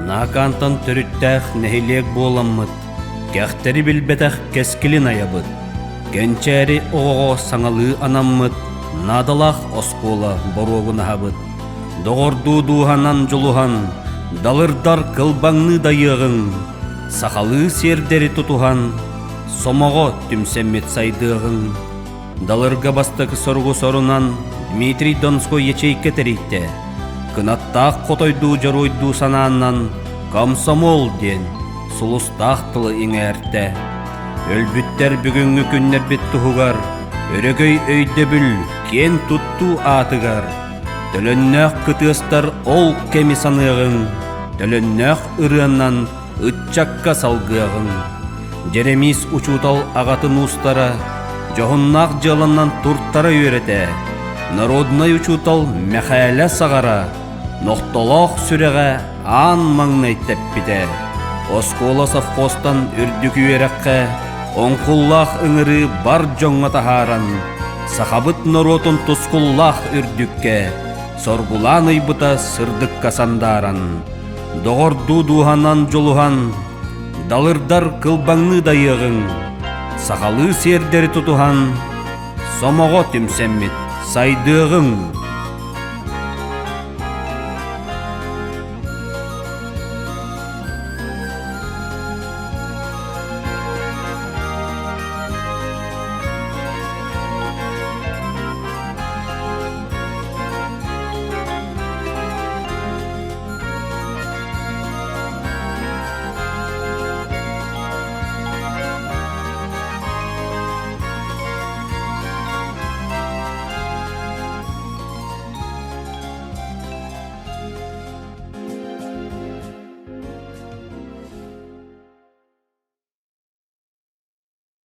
Накантан төрүттәх нәһилек боламмыт, кәхтәри билбетәх кәскилин аябыт, кәнчәри оғоғо саңалы анаммыт, надалах оскола борогуна хабыт, доғорду дуғанан жолухан, далырдар кылбаңны дайығын, сақалы сердері тутухан, сомоғо түмсәммет сайдығын. Далырга бастық соргу сорунан Дмитрий Донской ячейке терейте. Кынаттақ қотойду жаройду санааннан комсомол ден сулустақ тылы иңәрте. Өлбүттер бүгінгі күннер бет тұғығар, өрегөй өйді бүл кен тутту атығар. Төлөннәқ кытыстар ол кеми санығын, төлөннәқ ұрыаннан үтчакка салғығын. Жеремис учутал ағатын устара, жоғыннақ жыланнан турттара үйреті. Народной учутал мәхәлі сағара, ноқтолақ сүреға ан маңнай тәппіде. Оскола совхозтан үрдік үйерәққа, оңқуллақ ыңыры бар жоңға тахаран. Сақабыт народын тұсқуллақ үрдікке, соргулан ұйбыта сырдық касандаран. Доғырду дуғанан жолуған, далырдар кылбаңны дайығын. Сақалы сердері тұтуған, сомоғо түмсәммет сайдығың.